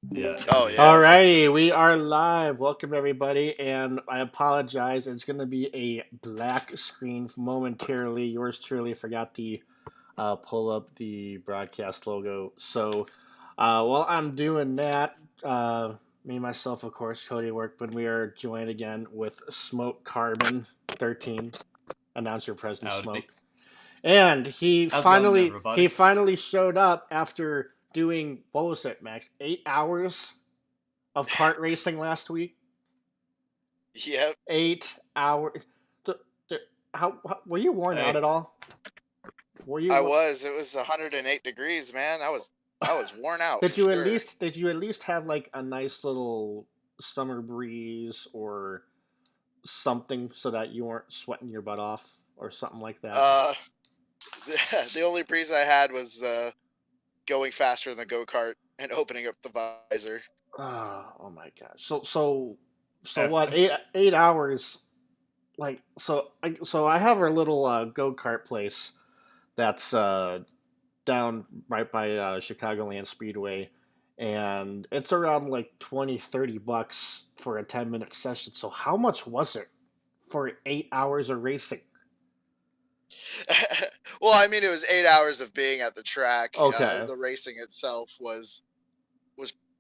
Yeah, Oh yeah, yeah. for Alrighty, sure. we are live. Welcome everybody, and I apologize. It's going to be a black screen momentarily. Yours truly forgot to pull up the broadcast logo. So while I'm doing that, me myself, of course, Cody Workman, we are joined again with Smoke Carbon 13, announcer President Howdy. Smoke, and he How's it going, finally he everybody? finally showed up after doing, what was it, Max? 8 hours of kart racing last week. Yep. 8 hours. How were you worn out Hey, at all? Were you? I was. It was 108 degrees, man. I was worn out Did for you at sure. least did you at least have like a nice little summer breeze or something so that you weren't sweating your butt off or something like that? Uh, the only breeze I had was going faster than the go kart and opening up the visor. Oh my gosh. So F- what? Eight hours. Like so I have our little go kart place that's down right by Chicagoland Speedway, and it's around like 20-30 bucks for a 10-minute session. So how much was it for 8 hours of racing? Well, I mean, it was 8 hours of being at the track. Okay. The racing itself was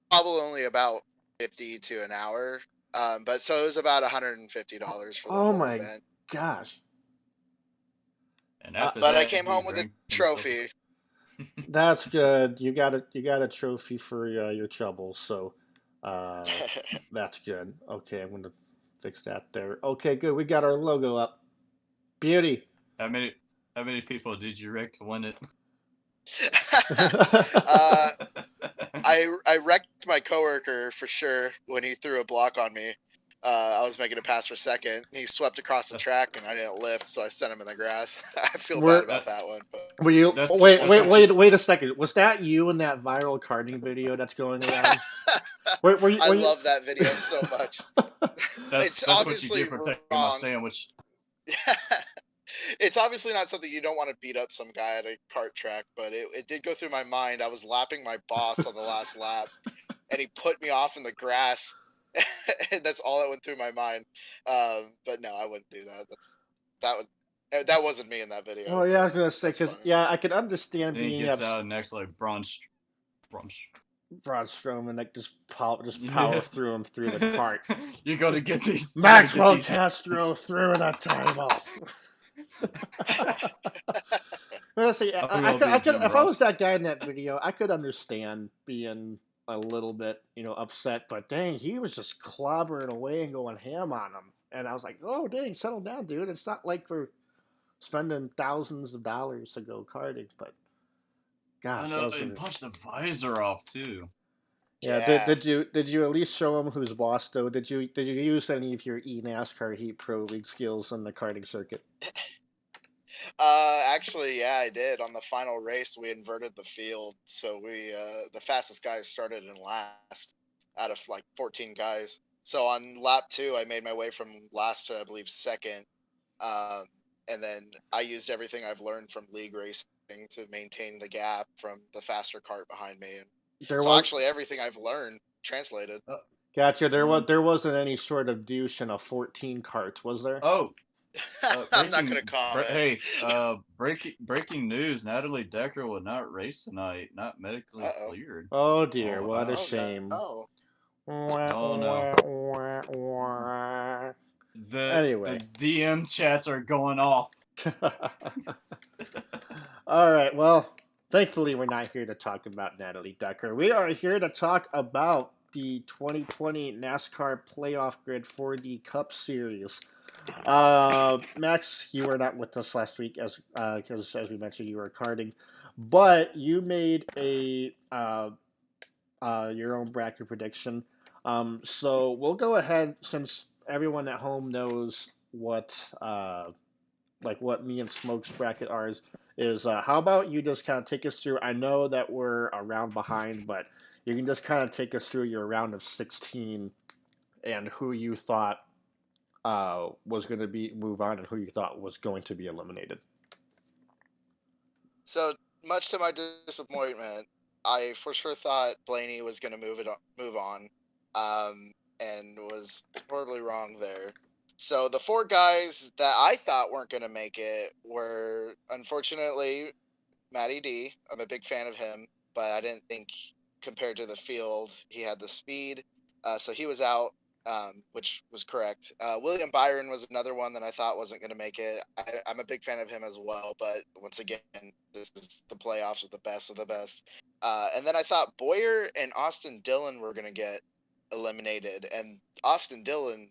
probably only about 50 to an hour. But so it was about $150 for the Oh whole my event. gosh. and Uh, after But I that, came he home with a drank himself. trophy. that's good. You got a trophy for your troubles. So uh, that's good. Okay, I'm gonna fix that there. Okay, good. We got our logo up. Beauty. How many how many people did you wreck to win it? uh, I wrecked my coworker for sure when he threw a block on me. I was making a pass for second. He swept across the track and I didn't lift, so I sent him in the grass. I feel bad We're about that, that one, but Were you? that's Oh, the wait, just one that's wait, what you time. wait a second. Was that you in that viral karting video that's going around? Were you? I Were you? love that video so much. that's It's that's what you obviously get for taking my wrong. sandwich. It's obviously not something you don't want to beat up some guy at a kart track, but it did go through my mind. I was lapping my boss on the last lap, and he put me off in the grass. And that's all that went through my mind. But no, I wouldn't do that. That would that wasn't me in that video, Oh yeah, I but was gonna say that's because fine. yeah, I could understand Then he being gets out and acts like Bronze. Braun Strowman, like just power Yeah. through him through the cart. you gotta get these. You gotta get Maxwell these Castro hands. through the table. Let's see. I'm gonna be I could, Jim if I was Ross. that guy in that video, I could understand being a little bit, upset. But dang, he was just clobbering away and going ham on him. And I was like, oh dang, settle down, dude. It's not like we're spending thousands of dollars to go karting. But I gosh, know those he are. punched the visor off too. Yeah. Did, Yeah. did you did you at least show him who's boss though? Did you use any of your NASCAR Heat Pro League skills on the karting circuit? Actually, yeah, I did. On the final race, we inverted the field, so the fastest guys started in last out of like 14 guys. So on lap two, I made my way from last to I believe second, um, and then I used everything I've learned from league racing to maintain the gap from the faster cart behind me. And There so was actually, everything I've learned translated. Uh, Gotcha. uh, There wasn't any sort of douche in a 14 cart, was there? oh, I'm not going to comment. Hey, breaking news. Natalie Decker will not race tonight. Not medically Uh oh. cleared. Oh dear, Oh, what a Oh shame. no. Wah, oh no. wah, wah, wah. The Anyway. DM chats are going off. All right, well, thankfully we're not here to talk about Natalie Decker. We are here to talk about the 2020 NASCAR playoff grid for the Cup Series. Max, you were not with us last week as because as we mentioned you were karting, but you made a your own bracket prediction. So we'll go ahead since everyone at home knows what me and Smoke's bracket ours is. How about you just kind of take us through? I know that we're a round behind, but you can just kind of take us through your round of 16 and who you thought was going to be move on and who you thought was going to be eliminated. So much to my disappointment, I for sure thought Blaney was going to move on, and was horribly wrong there. So the four guys that I thought weren't going to make it were, unfortunately, Matty D. I'm a big fan of him, but I didn't think compared to the field he had the speed. So he was out, which was correct. William Byron was another one that I thought wasn't going to make it. I'm a big fan of him as well, but once again, this is the playoffs with the best of the best. And then I thought Boyer and Austin Dillon were going to get eliminated, and Austin Dillon,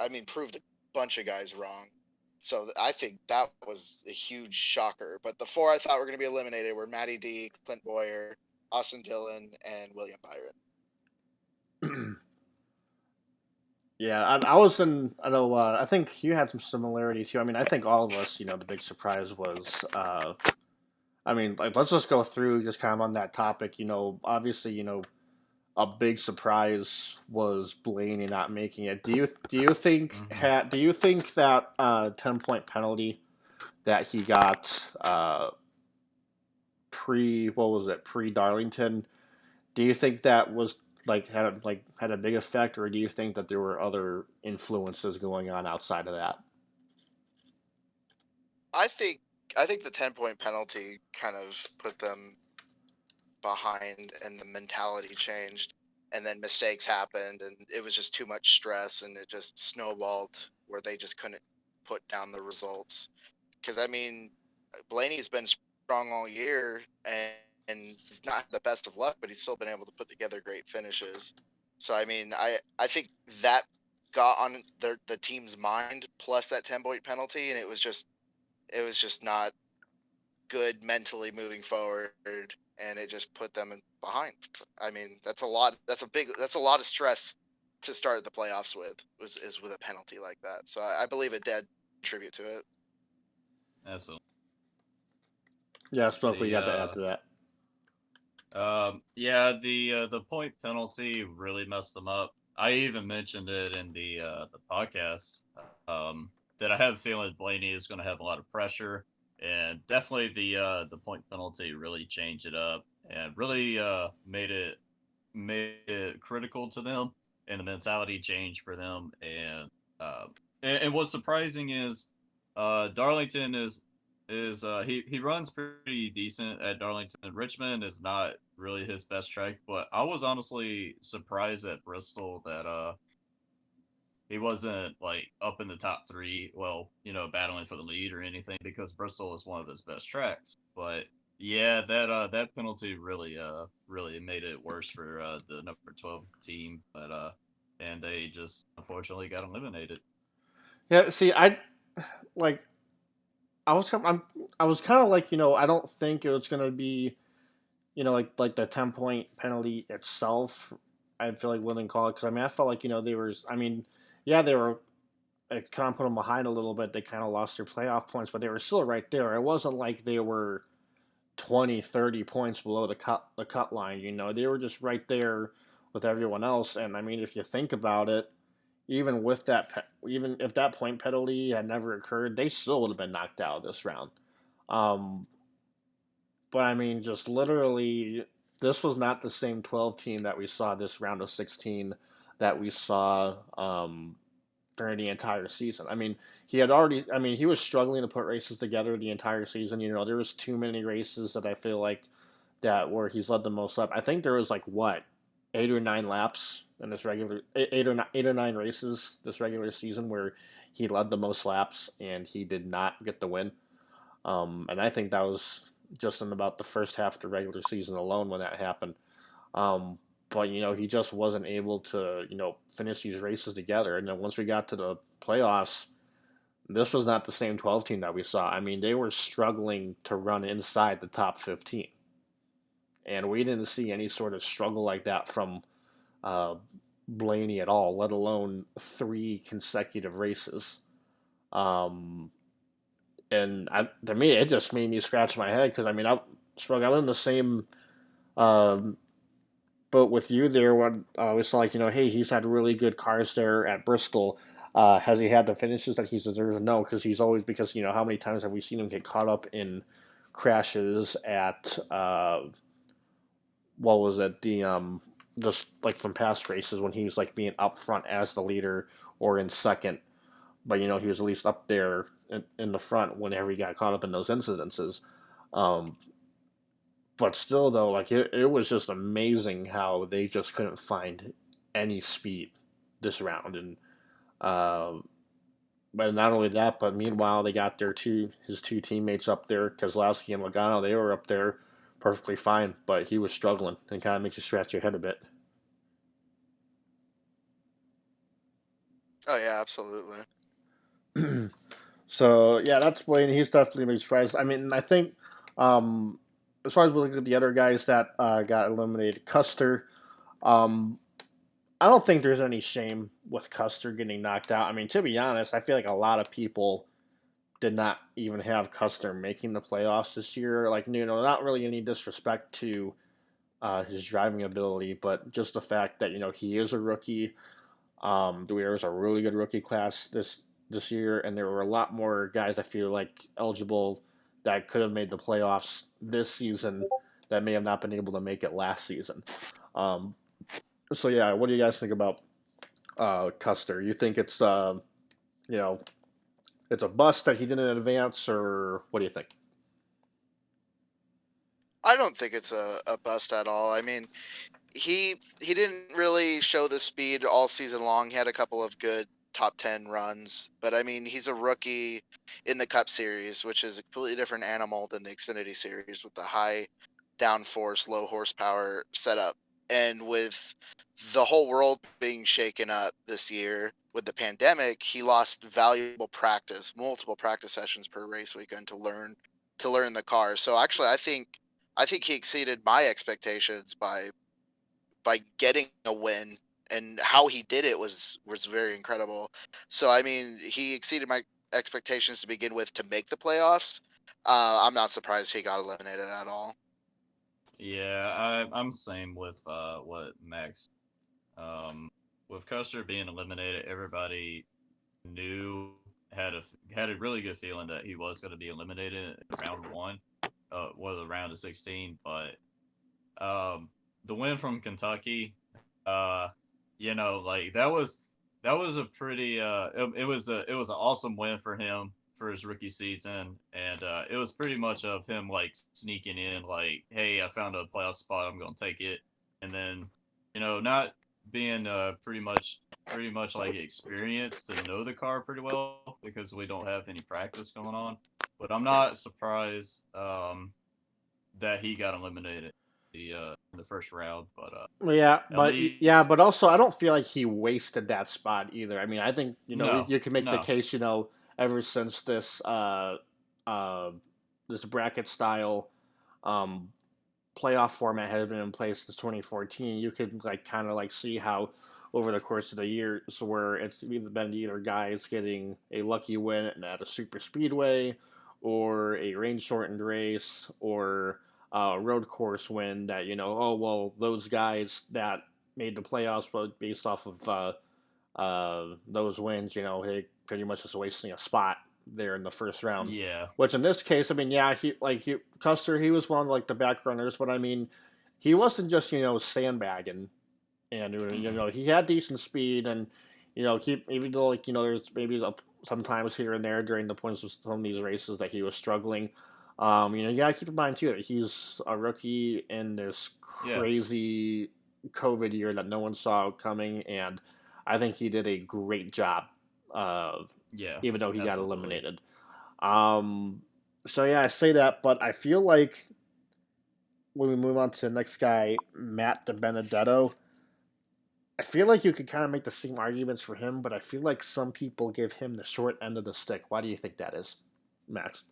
I mean, proved a bunch of guys wrong. So I think that was a huge shocker. But the four I thought were going to be eliminated were Matty D, Clint Boyer, Austin Dillon, and William Byron. Yeah, I was in. I know. I think you had some similarities too. I mean, I think all of us, the big surprise was. I mean, like, let's just go through just kind of on that topic. Obviously, a big surprise was Blaney not making it. Hmm. Do you think that 10-point penalty that he got pre Darlington? Do you think that was had a big effect, or do you think that there were other influences going on outside of that? I think I think the 10-point penalty kind of put them behind, and the mentality changed, and then mistakes happened, and it was just too much stress, and it just snowballed where they just couldn't put down the results. Because I mean, Blaney's been strong all year, and he's not the best of luck, but he's still been able to put together great finishes. So I mean, I think that got on the team's mind, plus that 10-point penalty, and it was just not good mentally moving forward, and it just put them behind. I mean, that's a lot. That's a lot of stress to start the playoffs with. Is with a penalty like that. So I believe it did contribute to it. Absolutely. Yeah, Smoke, we The got to add to that. yeah, the point penalty really messed them up. I even mentioned it in the podcast. That I have a feeling Blaney is going to have a lot of pressure, and definitely the point penalty really changed it up and really made it critical to them, and the mentality changed for them. Uh, and what's surprising is Darlington is he runs pretty decent at Darlington. Richmond is not really his best track, but I was honestly surprised at Bristol that he wasn't like up in the top three. Well, battling for the lead or anything, because Bristol is one of his best tracks. But yeah, that penalty really made it worse for the number 12 team. But and they just unfortunately got eliminated. Yeah, see, like I was I was kind of like, I don't think it was gonna be, like the 10-point penalty itself. I feel like wouldn't call it, because I mean I felt like, they were. I mean, yeah, they were. It kind of put them behind a little bit. They kind of lost their playoff points, but they were still right there. It wasn't like they were 20, 30 points below the cut line. They were just right there with everyone else. And I mean, if you think about it, even if that point penalty had never occurred, they still would have been knocked out of this round. Um, but I mean, just literally, this was not the same 12 team that we saw this round of 16 that we saw during the entire season. I mean, he was struggling to put races together the entire season. There was too many races that I feel like that where he's led the most up. I think there was like what 8 or 9 laps in this regular 8 or 9 races this regular season where he led the most laps and he did not get the win. And I think that was just in about the first half of the regular season alone when that happened. Um, but he just wasn't able to finish these races together. And then once we got to the playoffs, this was not the same 12 team that we saw. I mean, they were struggling to run inside the top 15, and we didn't see any sort of struggle like that from uh, Blaney at all, let alone 3 consecutive races. Um, to me, it just made me scratch my head, because I mean, I'm in the same um, boat with you there. When we saw, like, hey, he's had really good cars there at Bristol. Has he had the finishes that he deserves? No, because how many times have we seen him get caught up in crashes at what was it, the just like from past races when he was like being up front as the leader or in second, but he was at least up there in the front whenever he got caught up in those incidences. Um, but still, though, like it was just amazing how they just couldn't find any speed this round, and uh, but not only that, but meanwhile they got his two teammates up there, Kozlowski and Logano. They were up there perfectly fine, but he was struggling, and kind of makes you scratch your head a bit. Oh yeah, absolutely. So yeah, that's Blaine. He's definitely made strides. I mean, I think um, as far as we look at the other guys that got eliminated, Custer. Um, I don't think there's any shame with Custer getting knocked out. I mean, to be honest, I feel like a lot of people did not even have Custer making the playoffs this year. Like, not really any disrespect to his driving ability, but just the fact that he is a rookie. There was a really good rookie class this year, and there were a lot more guys I feel like eligible that could have made the playoffs this season that may have not been able to make it last season. Um, so yeah, what do you guys think about Custer? You think you know it's a bust that he didn't advance, or what do you think? I don't think it's a bust at all. I mean, he didn't really show the speed all season long. He had a couple of good top 10 runs, but I mean, he's a rookie in the Cup Series, which is a completely different animal than the Xfinity Series with the high downforce, low horsepower setup. And with the whole world being shaken up this year with the pandemic, he lost valuable practice, multiple practice sessions per race weekend to learn the car. So actually, I think he exceeded my expectations by getting a win, and how he did it was very incredible. So I mean, he exceeded my expectations to begin with to make the playoffs. I'm not surprised he got eliminated at all. Yeah, I'm same with what Max. Um, with Custer being eliminated, everybody knew had a really good feeling that he was going to be eliminated in round one, the round of 16. But um, the win from Kentucky, uh, like that was a pretty it was an awesome win for him for his rookie season, and it was pretty much of him like sneaking in, like, hey, I found a playoff spot, I'm gonna take it, and then not being pretty much like experienced to know the car pretty well because we don't have any practice going on. But I'm not surprised that he got eliminated in the first round. But Yeah, at yeah, least but also I don't feel like he wasted that spot either. I mean, I think no, you can make the no, case, ever since uh, this bracket style um, playoff format has been in place since 2014, you could like kind of like see how over the course of the years where it's either guys getting a lucky win at a super speedway or a rain shortened race or a road course win that oh well those guys that made the playoffs but based off of those wins, he pretty much is wasting a spot there in the first round. yeah, Which in this case, I mean, yeah, Custer, he was one of like the back runners, but I mean, he wasn't just sandbagging, and mm-mm. he had decent speed, and even though like there's maybe sometimes here and there during the points of some of these races that he was struggling. You gotta keep in mind too that he's a rookie in this Yeah, crazy COVID year that no one saw coming, and I think he did a great job, uh, yeah, even though he got absolutely. eliminated. Um, so yeah, I say that, but I feel like when we move on to the next guy, Matt DiBenedetto, I feel like you could kind of make the same arguments for him, but I feel like some people give him the short end of the stick. Why do you think that is, Max?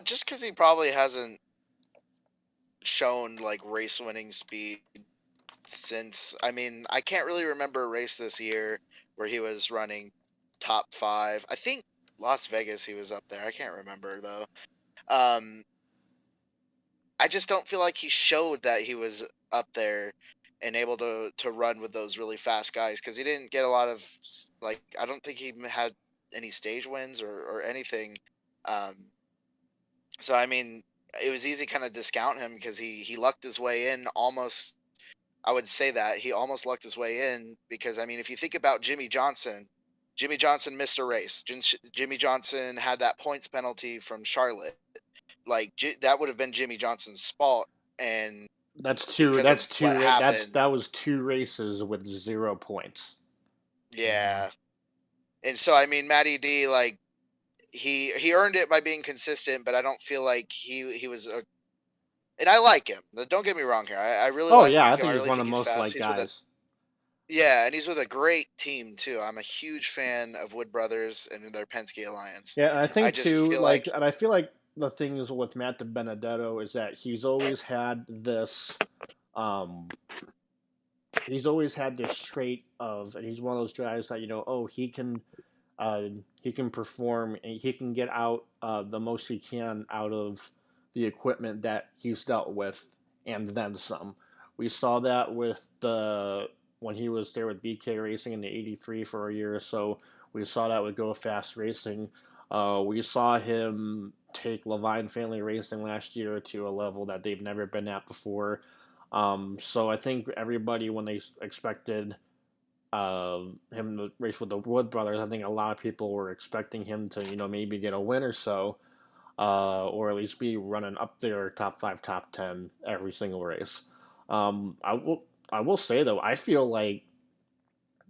Just because he probably hasn't shown like race winning speed since. I mean, I can't really remember a race this year where he was running top five. I think Las Vegas he was up there. I can't remember though. Um, I just don't feel like he showed that he was up there and able to run with those really fast guys because he didn't get a lot of like I don't think he had any stage wins or anything. Um, so I mean, it was easy kind of discount him because he lucked his way in almost. I would say that he almost lucked his way in because I mean, if you think about Jimmy Johnson missed a race. Jimmy Johnson had that points penalty from Charlotte. Like that would have been Jimmy Johnson's fault, and That's two. because of That's what two. happened, That was 2 races with 0 points. Mhm. yeah. And so I mean, Matty D, like he earned it by being consistent, but I don't feel like he was a. And I like him. Don't get me wrong here. I really Oh like yeah, I him. think I he's really one think of the he's most fast. liked He's with a guys. Yeah, and he's with a great team too. I'm a huge fan of Wood Brothers and their Penske Alliance. Yeah, and I I think just too, feel like, and I feel like the thing is with Matt DiBenedetto is that um, he's always had this trait of, and he's one of those guys that oh, he can perform and he can get out the most he can out of the equipment that he's dealt with and then some. We saw that with the when he was there with BK Racing in the 83 for a year or so. We saw that with Go Fast Racing. We saw him take Levine Family Racing last year to a level that they've never been at before. So I think everybody, when they expected him to race with the Wood brothers, I think a lot of people were expecting him to, maybe get a win or so, or at least be running up there top five, top 10 every single race. I will say though, I feel like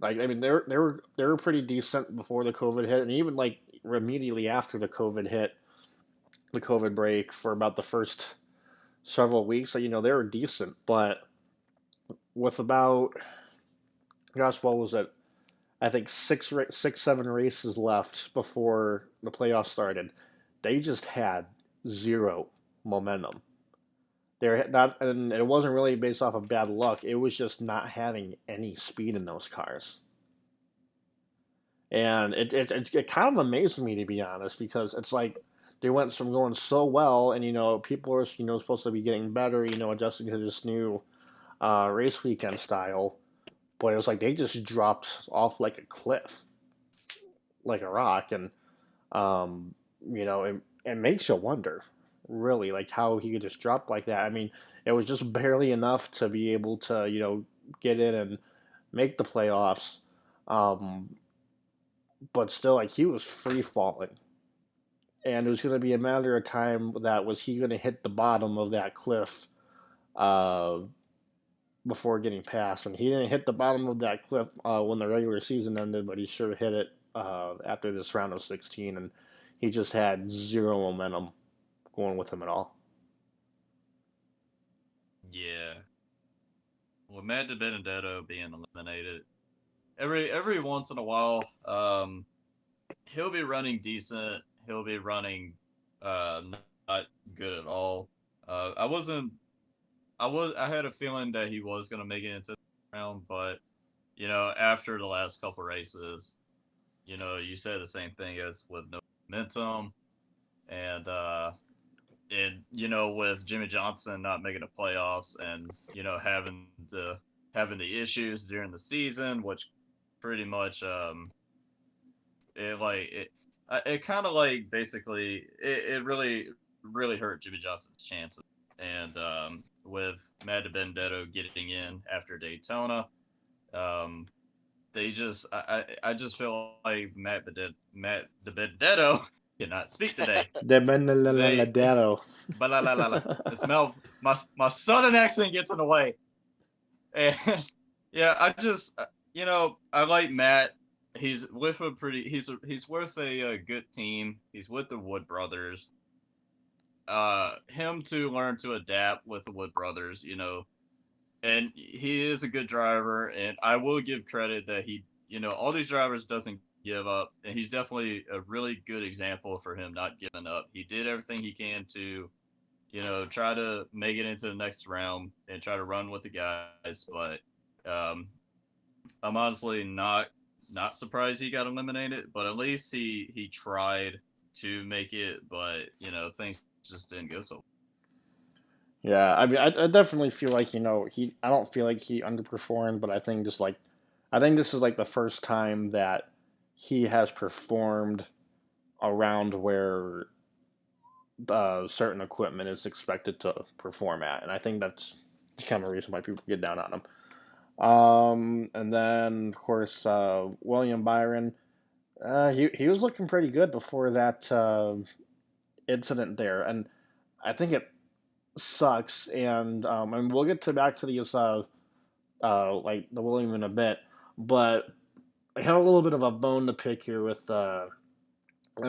I mean they were pretty decent before the COVID hit, and even like immediately after the COVID hit, the COVID break for about the first several weeks, so, they were decent, but with about gosh, what was it? I think 7 races left before the playoffs started. They just had zero momentum. They're not, and it wasn't really based off of bad luck. It was just not having any speed in those cars, and it kind of amazed me, to be honest, because it's like they went from going so well, and people are supposed to be getting better, adjusting to this new race weekend style, but it was like they just dropped off like a cliff, like a rock, and Um, it makes you wonder, really, like how he could just drop like that. I mean, it was just barely enough to be able to, get in and make the playoffs. Um, but still, like he was free falling, and it was going to be a matter of time that was he going to hit the bottom of that cliff uh, before getting past. And he didn't hit the bottom of that cliff when the regular season ended, but he sure hit it after this round of 16, and he just had zero momentum going with him at all. Yeah. With Matt DiBenedetto being eliminated, every once in a while, he'll be running decent. He'll be running not good at all. I wasn't. I had a feeling that he was gonna make it into the round, but after the last couple races, you said the same thing as with no momentum, and with Jimmy Johnson not making the playoffs, and having the issues during the season, which pretty much it like it kind of like basically it really hurt Jimmy Johnson's chances. And with Matt Benedetto getting in after Daytona, um, they just I just feel like Matt Benedetto cannot speak today. The They Benedetto. but la la la la. It's my southern accent gets in the way. And yeah, I just I like Matt. He's with a pretty. He's with a good team. He's with the Wood brothers. Him to learn to adapt with the Wood brothers. And he is a good driver. And I will give credit that all these drivers doesn't give up, and he's definitely a really good example for him not giving up. He did everything he can to try to make it into the next round and try to run with the guys. But um, I'm honestly not surprised he got eliminated. But at least he tried to make it. But things just didn't go so. Yeah, I mean, I definitely feel like I don't feel like he underperformed, but I think just like, I think this is like the first time that he has performed around where certain equipment is expected to perform at, and I think that's kind of a reason why people get down on him. And then of course William Byron, he was looking pretty good before that incident there, and I think it sucks. And we'll get to back to these like the William in a bit, but I have a little bit of a bone to pick here with I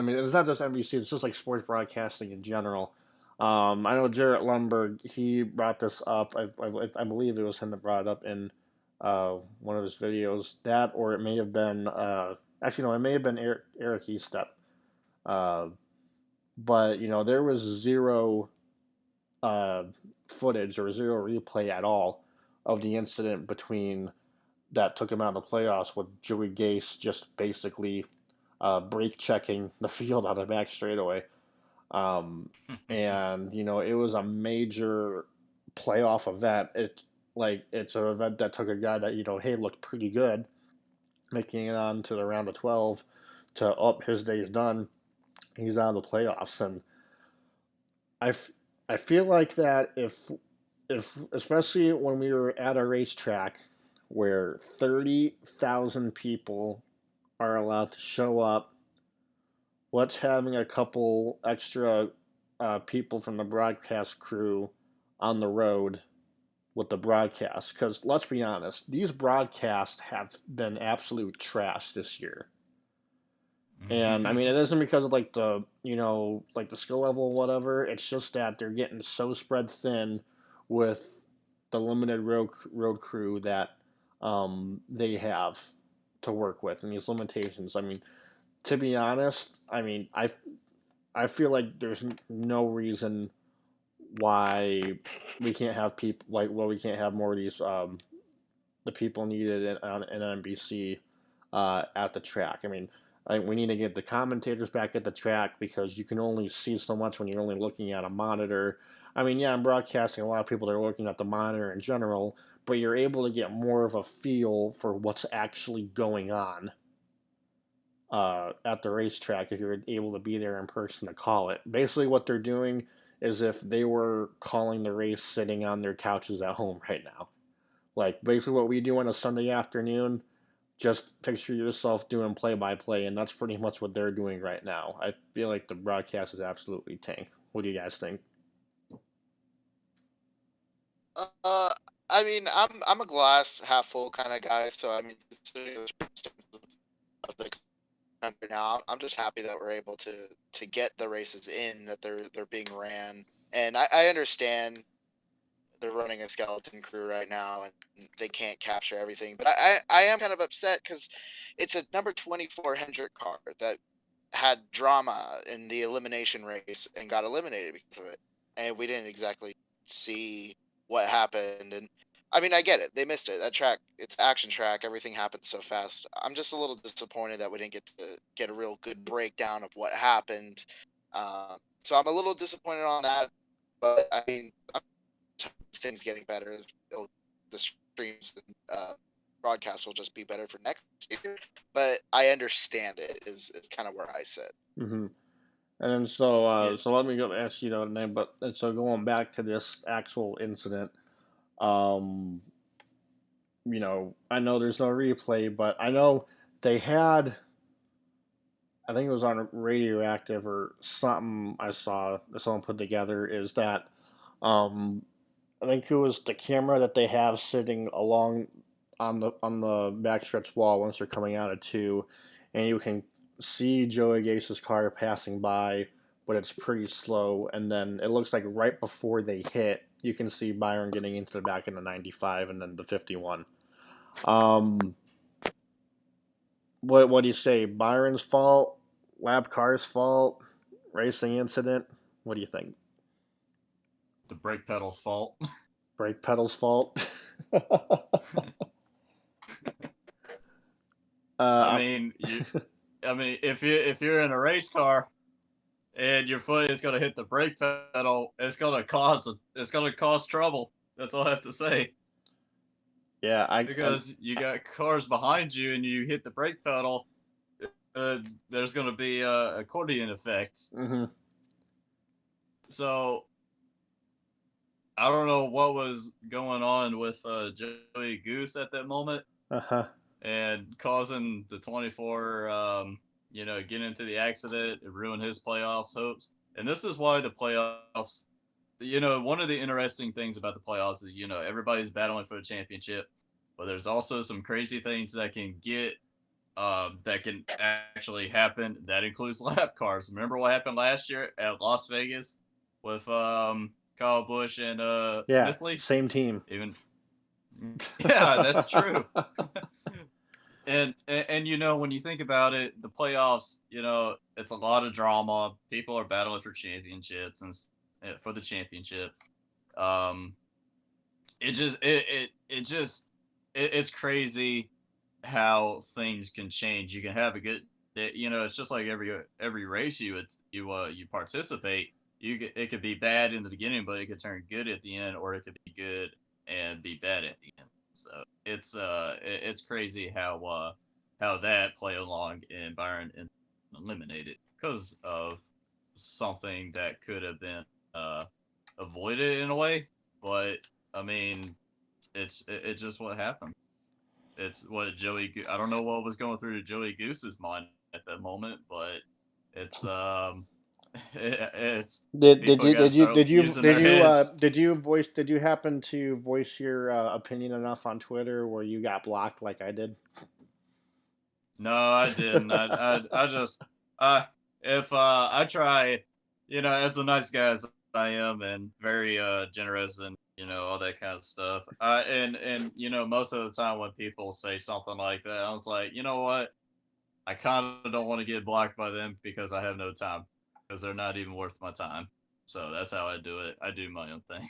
mean, it's not just NBC; it's just like sports broadcasting in general. I know Jarrett Lundberg. He brought this up. I believe it was him that brought it up in one of his videos. That, or it may have been actually no, it may have been Eric Estep. Uh, but there was zero uh, footage or zero replay at all of the incident between that took him out of the playoffs with Joey Gase just basically brake checking the field on the back straightaway. Um, and it was a major playoff event. It's an event that took a guy that hey, looked pretty good, making it on to the round of 12, to his day is done. He's out of the playoffs, and I, f- I feel like that if especially when we were at a racetrack where 30,000 people are allowed to show up, what's having a couple extra people from the broadcast crew on the road with the broadcast? Because let's be honest, these broadcasts have been absolute trash this year. And I mean, it isn't because of like the like the skill level or whatever. It's just that they're getting so spread thin with the limited road crew that they have to work with, and these limitations. I mean, to be honest, I feel like there's no reason why we can't have people like we can't have more of these the people needed in NBC at the track. I mean, I think we need to get the commentators back at the track because you can only see so much when you're only looking at a monitor. I mean, yeah, I'm broadcasting. A lot of people are looking at the monitor in general, but you're able to get more of a feel for what's actually going on at the racetrack if you're able to be there in person to call it. Basically, what they're doing is if they were calling the race sitting on their couches at home right now. Like, basically, what we do on a Sunday afternoon, just picture yourself doing play by play, and that's pretty much what they're doing right now. I feel like the broadcast is absolutely tank. What do you guys think? Uh, I mean, I'm a glass half full kind of guy, so I mean, considering the circumstances of the country now, I'm just happy that we're able to get the races in, that they're being ran, and I understand they're running a skeleton crew right now and they can't capture everything, but I am kind of upset because it's a number 24 Hendrick car that had drama in the elimination race and got eliminated because of it. And we didn't exactly see what happened. And I mean, I get it. They missed it. That track, it's action track. Everything happened so fast. I'm just a little disappointed that we didn't get to get a real good breakdown of what happened. So I'm a little disappointed on that. But I mean, things getting better. The streams and broadcasts will just be better for next year. But I understand it is kind of where I sit. Mm-hmm. And then so Yeah. so let me go ask you the name, but and so going back to this actual incident, um, I know there's no replay, but I know they had. I think it was on Radioactive or something. I saw that someone put together is that um, I think it was the camera that they have sitting along on the backstretch wall once they're coming out of two, and you can see Joey Gase's car passing by, but it's pretty slow. And then it looks like right before they hit, you can see Byron getting into the back in the 95 and then the 51. Um, what do you say? Byron's fault, lab car's fault, racing incident. What do you think? The brake pedal's fault. Brake pedal's fault. I uh, mean, if you're in a race car and your foot is going to hit the brake pedal, it's going to cause trouble. That's all I have to say. yeah, I Because you got cars behind you and you hit the brake pedal, there's going to be a accordion effect. mm-hmm. so I don't know what was going on with Joey Goose at that moment Uh-huh. and causing the 24, get into the accident and ruin his playoffs hopes. And this is why the playoffs, one of the interesting things about the playoffs is, everybody's battling for the championship, but there's also some crazy things that can actually happen. That includes lap cars. Remember what happened last year at Las Vegas with Kyle Busch and Yeah, Smithley? same team. Even yeah, that's true. And when you think about it, the playoffs, it's a lot of drama. People are battling for championships and for the championship. Um, it's crazy how things can change. You can have a good, it's just like every race you participate. It could be bad in the beginning, but it could turn good at the end, or it could be good and be bad at the end. So it's crazy how that play along and Byron eliminated because of something that could have been uh avoided in a way. But I mean, it's just what happened. It's what I don't know what was going through Joey Goose's mind at that moment, but it's it's Did did people you got to did you start did you using their heads. did you happen to voice your opinion enough on Twitter where you got blocked like I did? No, I didn't. I just uh if I try, as a nice guy as I am and very generous and all that kind of stuff. And most of the time when people say something like that, I was like, you know what? I kind of don't want to get blocked by them because I have no time because they're not even worth my time. So that's how I do it. I do my own thing.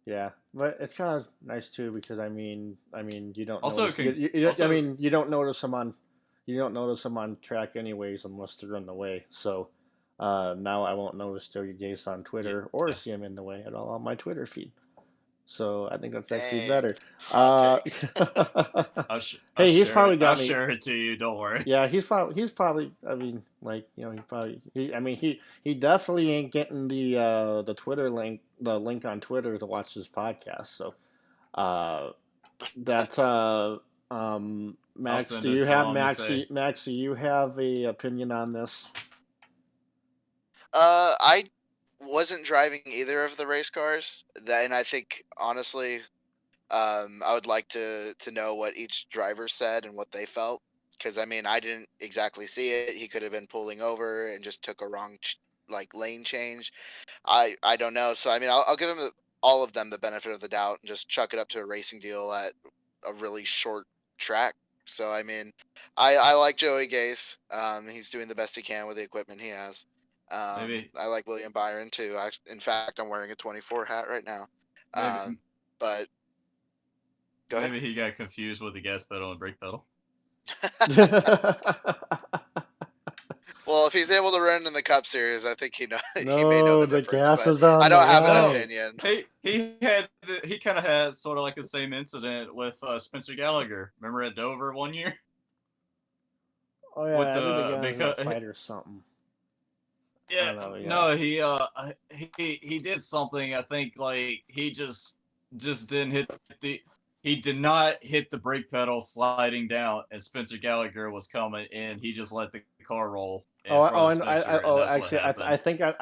Yeah, but it's kind of nice too because you don't Also, notice can also you don't notice them on track anyways unless they're in the way. So now I won't notice Joey Gase on yeah, Twitter or see him in the way at all on my Twitter feed. So I think that's actually Dang, better. hot Uh, take. hey, he's probably I'll got me. share it to you. Don't worry. Yeah, he's probably. I mean, like he probably. I mean, he definitely ain't getting the Twitter link, the link on Twitter to watch this podcast. So, uh, that I'll Max, send it to him and say Max? Do you have a opinion on this? I wasn't driving either of the race cars. And I think honestly, I would like to know what each driver said and what they felt. Because I mean, I didn't exactly see it. He could have been pulling over and just took a wrong like lane change. I don't know. So I mean, I'll give him all of them the benefit of the doubt and just chuck it up to a racing deal at a really short track. So I mean, I like Joey Gase. He's doing the best he can with the equipment he has. maybe I like William Byron too. In fact, I'm wearing a 24 hat right now. maybe But go ahead. maybe he got confused with the gas pedal and brake pedal. Well, if he's able to run in the Cup Series, I think he may know No, the the difference. gas But is on I the don't have an line. No, opinion. he kind of had sort of like the same incident with Spencer Gallagher. Remember at Dover one year Oh with yeah, I think the the gas in a because fight or something. I yeah, don't know. Yeah. no, he did something. I think like he just didn't hit the he did not hit the brake pedal sliding down, and Spencer Gallagher was coming in. He just let the car roll in front of Spencer, and Oh, that's what actually, happened. I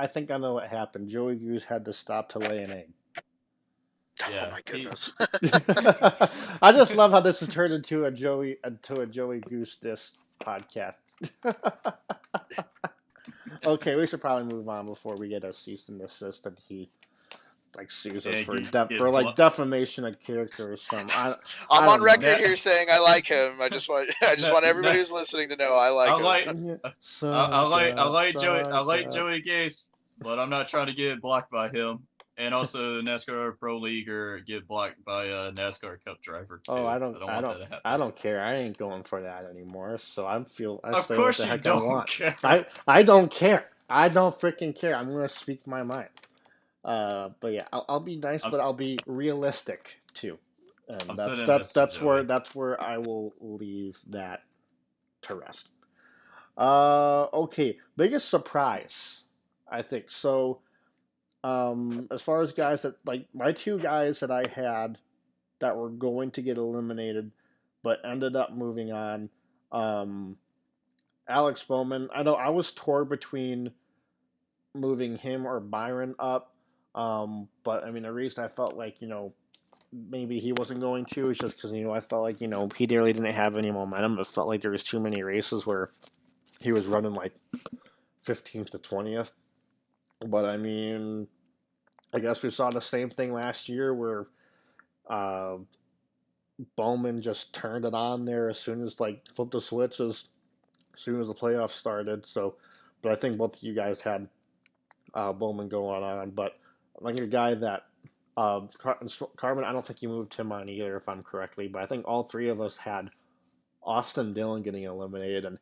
think I know what happened. Joey Goose had to stop to lay an egg. Oh Yeah, my he goodness. I just love how this has turned into a Joey Goose disc podcast. Okay, we should probably move on before we get a cease and desist, and he like sues us yeah for get defamation of character or something. I'm I on don't know. record that. here saying I like him. I just want I just No, want no, everybody who's listening to know I like I him. like Yeah, I suck, like suck, Joey Gase, but I'm not trying to get blocked by him. And also NASCAR Pro League or get blocked by a NASCAR Cup driver Oh, too. I don't want that to I happen. don't care. I ain't going for that anymore. So I Of say what the course you heck I don't want. care. I don't care. I don't freaking care. I'm gonna speak my mind. But yeah, I'll be nice, I'm but I'll be realistic too. And I'm sending this to Joey. that's where I will leave that to rest. Okay, biggest surprise, I think. So As far as guys that like my two guys that I had that were going to get eliminated, but ended up moving on. Um, Alex Bowman. I know I was torn between moving him or Byron up. But I mean, the reason I felt like maybe he wasn't going to is just because I felt like he really didn't have any momentum. It felt like there was too many races where he was running like 15th to 20th. But I mean, I guess we saw the same thing last year where uh, Bowman just turned it on there as soon as like flipped the switch as soon as the playoffs started. So, but I think both of you guys had Bowman going on. But like a guy that Carmen, I don't think you moved him on either, if I'm correctly. But I think all three of us had Austin Dillon getting eliminated, and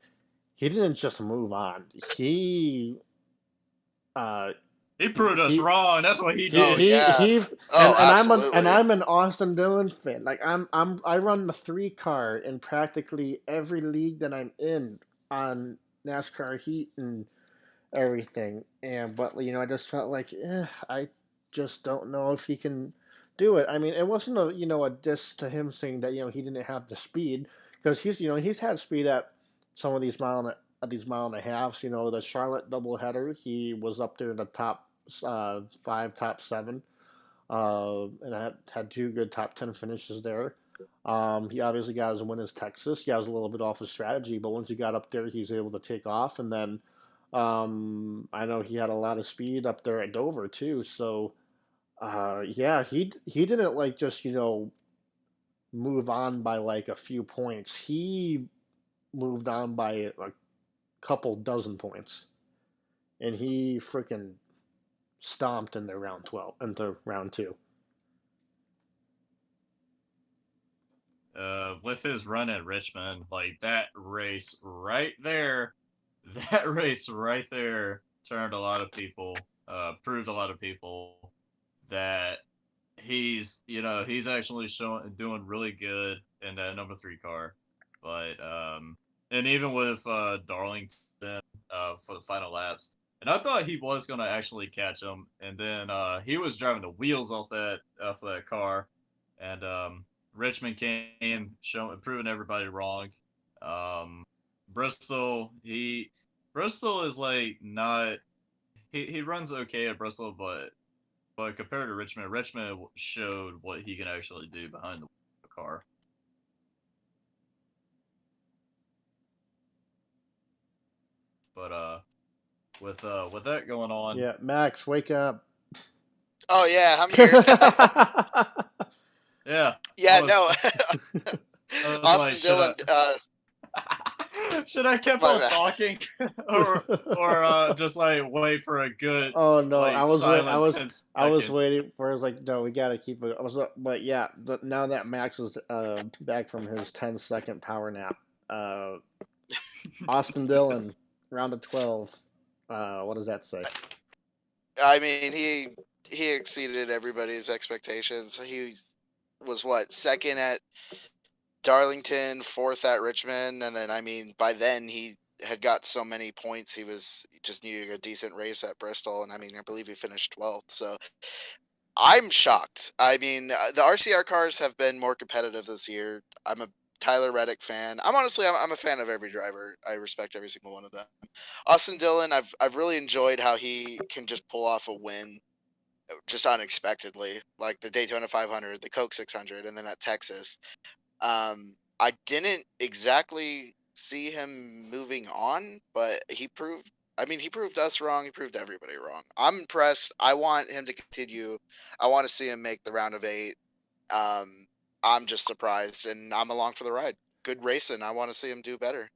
he didn't just move on. Uh, He proved us he wrong. That's what he he Oh did. he yeah. he Oh, and absolutely. I'm an Austin Dillon fan. Like I run the 3 car in practically every league that I'm in on NASCAR Heat and everything. And but I just felt like I just don't know if he can do it. I mean, it wasn't a diss to him saying that he didn't have the speed, because he's had speed at some of these mile and a halves. The Charlotte doubleheader, he was up there in the top 5, top 7, and had 2 good top 10 finishes there. He obviously got his win as Texas. He was a little bit off his strategy, but once he got up there, he's able to take off. And then I know he had a lot of speed up there at Dover too. So yeah, he didn't like just move on by like a few points. He moved on by a couple dozen points, and he freaking stomped into round 2. With his run at Richmond, like that race right there, that race right there turned a lot of people, proved a lot of people that he's actually showing doing really good in that number 3 car. But and even with Darlington for the final laps, and I thought he was gonna actually catch him, and then he was driving the wheels off that car, and Richmond came showing proving everybody wrong. Um, Bristol he Bristol is like not he runs okay at Bristol, but compared to Richmond, Richmond showed what he can actually do behind the car. But with that going on, Yeah, Max, wake up. Oh yeah, I'm here. yeah, Yeah, no. I was like, Austin Dillon. should I keep My on bad. talking, or just like wait for a good Oh no, like silent ten I was seconds? waiting for. I was like, no, we gotta keep it. But yeah, now that Max is back from his 10-second power nap, uh, Austin Dillon, round of 12. What does that say? I mean, he exceeded everybody's expectations. He was what, second at Darlington, fourth at Richmond, and then I mean by then he had got so many points he just needed a decent race at Bristol, and I mean I believe he finished 12th. So I'm shocked. I mean the RCR cars have been more competitive this year. I'm a Tyler Reddick fan. I'm a fan of every driver. I respect every single one of them. Austin Dillon, I've really enjoyed how he can just pull off a win just unexpectedly, like the Daytona 500, the Coke 600, and then at Texas. I didn't exactly see him moving on, but he proved. I mean, he proved us wrong. He proved everybody wrong. I'm impressed. I want him to continue. I want to see him make the round of 8. Um, I'm just surprised, and I'm along for the ride. Good racing. I want to see him do better.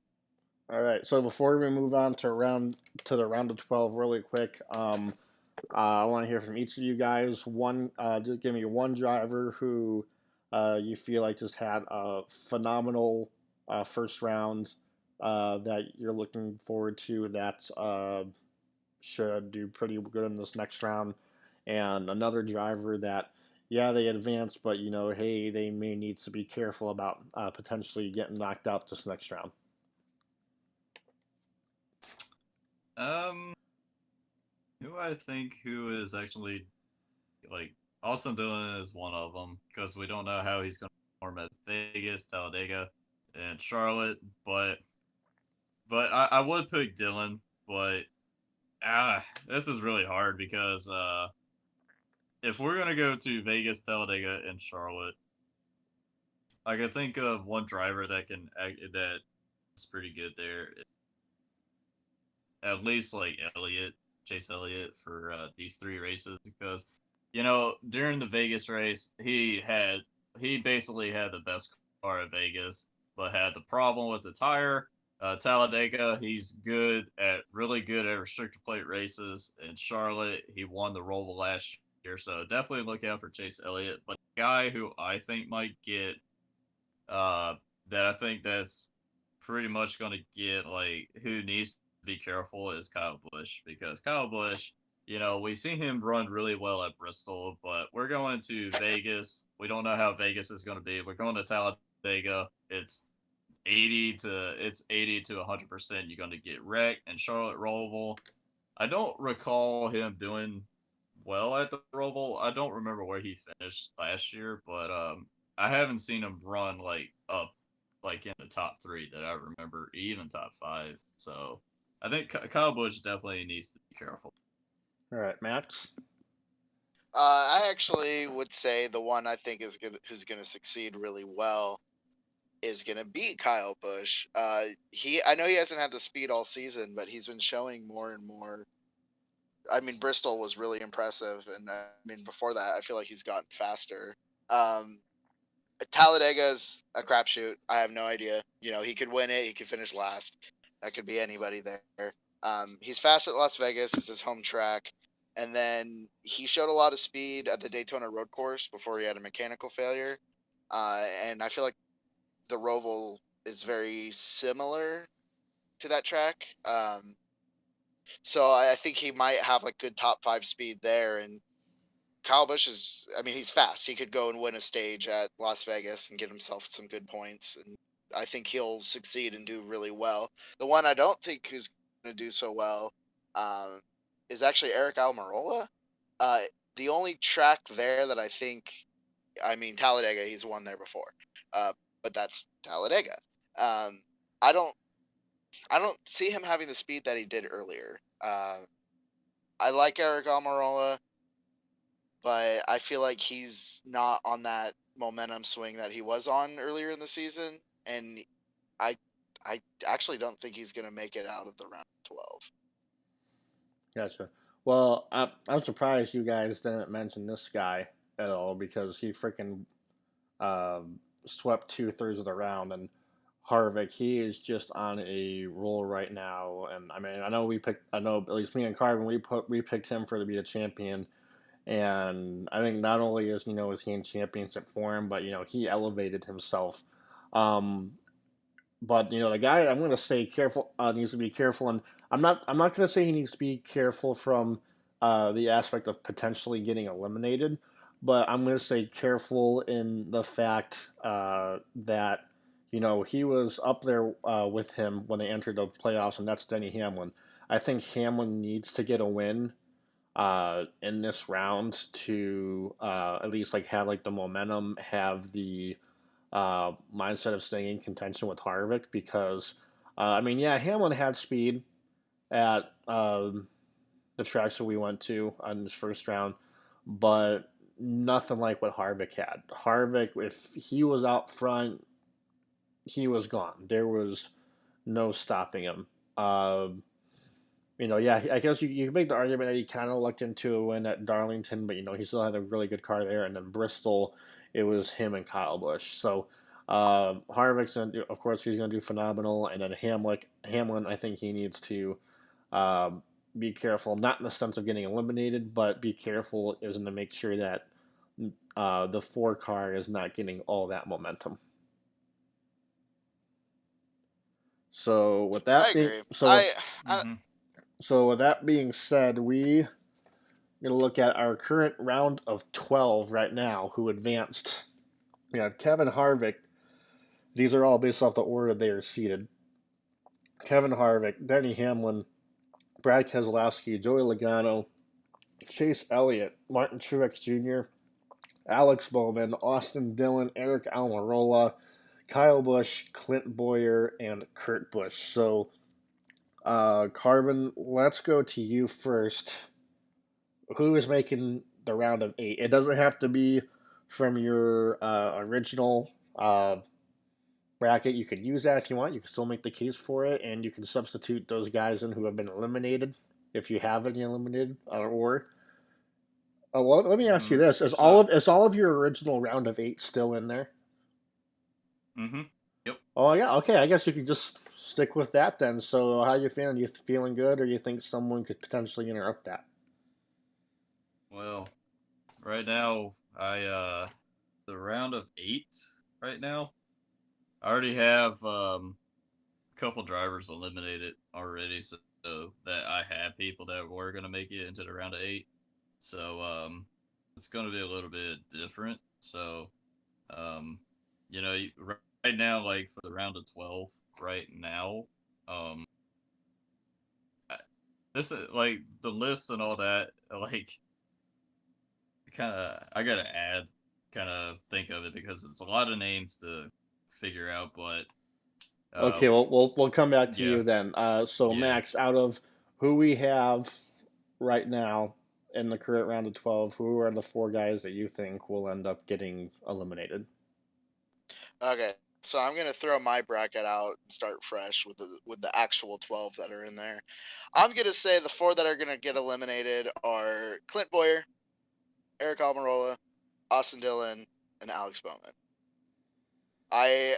All right. So before we move on to the round of 12, really quick, I want to hear from each of you guys. Just give me one driver who you feel like just had a phenomenal first round that you're looking forward to that should do pretty good in this next round, and another driver that, yeah, they advanced, but hey, they may need to be careful about potentially getting knocked out this next round. Um, Who I think who is actually like Austin Dillon is one of them because we don't know how he's going to perform at Vegas, Talladega, and Charlotte. But I would pick Dillon, but this is really hard because if we're gonna go to Vegas, Talladega, and Charlotte, I can think of one driver that that is pretty good there. At least like Chase Elliott for these three races because during the Vegas race he basically had the best car at Vegas, but had the problem with the tire. Talladega, he's really good at restrictor plate races. In Charlotte, he won the Roval last year, so definitely look out for Chase Elliott. But the guy who I think might get uh, that I think that's pretty much going to get like who needs to be careful is Kyle Busch because Kyle Busch, we've seen him run really well at Bristol, but we're going to Vegas. We don't know how Vegas is going to be. We're going to Talladega. It's 80 to 100%. You're going to get wrecked. And Charlotte Roval, I don't recall him doing well at the Roval. I don't remember where he finished last year, but I haven't seen him run like up like in the top three that I remember, even top five. So I think Kyle Busch definitely needs to be careful. All right, Max. I actually would say the one I think who's gonna succeed really well is gonna be Kyle Busch. I know he hasn't had the speed all season, but he's been showing more and more. I mean, Bristol was really impressive, and I mean before that, I feel like he's gotten faster. Um, Talladega's a crapshoot. I have no idea. He could win it. He could finish last. That could be anybody there. He's fast at Las Vegas. It's his home track. And then he showed a lot of speed at the Daytona Road Course before he had a mechanical failure. And I feel like the Roval is very similar to that track. So I think he might have like good top five speed there. And Kyle Busch I mean, he's fast. He could go and win a stage at Las Vegas and get himself some good points. And I think he'll succeed and do really well. The one I don't think who's going to do so well um, is actually Eric Almirola. Uh, the only track there that I mean, Talladega, he's won there before, uh, but that's Talladega. Um, I don't, I don't see him having the speed that he did earlier. I like Eric Almirola, but I feel like he's not on that momentum swing that he was on earlier in the season, and I I actually don't think he's going to make it out of the round 12. Gotcha. Well, I'm surprised you guys didn't mention this guy at all because he freaking swept 2/3 of the round, and Harvick, he is just on a roll right now. And I mean, I know at least me and Carvin, we picked him for to be a champion. And I think not only is he in championship form, but he elevated himself. Um, but the guy I'm going to say careful needs to be careful, and I'm not going to say he needs to be careful from the aspect of potentially getting eliminated, but I'm going to say careful in the fact that he was up there with him when they entered the playoffs, and that's Denny Hamlin. I think Hamlin needs to get a win in this round to at least like have like the momentum, have the mindset of staying in contention with Harvick because I mean, yeah, Hamlin had speed at the tracks that we went to on this first round, but nothing like what Harvick had. Harvick, if he was out front, he was gone. There was no stopping him. Yeah, I guess you can make the argument that he kind of looked into a win at Darlington, but he still had a really good car there. And then Bristol, it was him and Kyle Busch. So Harvick's of course, he's gonna do phenomenal. And then Hamlin, I think he needs to be careful, not in the sense of getting eliminated, but be careful is to make sure that the four car is not getting all that momentum. So with I that being agree. so with, I Mm-hmm. so with that being said, we going to look at our current round of 12 right now who advanced. We have Kevin Harvick. These are all based off the order they are seated. Kevin Harvick, Denny Hamlin, Brad Keselowski, Joey Logano, Chase Elliott, Martin Truex Jr., Alex Bowman, Austin Dillon, Eric Almirola, Kyle Busch, Clint Boyer, and Kurt Busch. So, Carbon, let's go to you first. Who is making the round of 8? It doesn't have to be from your original bracket. You can use that if you want. You can still make the case for it, and you can substitute those guys in who have been eliminated if you have any eliminated. Well, let me ask you Mm-hmm. this: So, is all of your original round of 8 still in there? mm-hmm. Yep. Oh yeah, okay. I guess you could just stick with that then. So, how you feeling? You feeling good, or you think someone could potentially interrupt that? Well, right now, the round of 8 right now, I already have a couple drivers eliminated already, so that I had people that were gonna make it into the round of 8. So it's gonna be a little bit different. So um, right now, like for the round of 12, right now, um, I, this is like the list and all that. Like, kind of, I gotta add, kind of think of it because it's a lot of names to figure out. But uh, Okay, well, we'll come back to yeah, you then. So yeah. Max, out of who we have right now in the current round of 12, who are the 4 guys that you think will end up getting eliminated? Okay, so I'm gonna throw my bracket out and start fresh with the actual 12 that are in there. I'm gonna say the 4 that are gonna get eliminated are Clint Boyer, Eric Almirola, Austin Dillon, and Alex Bowman. I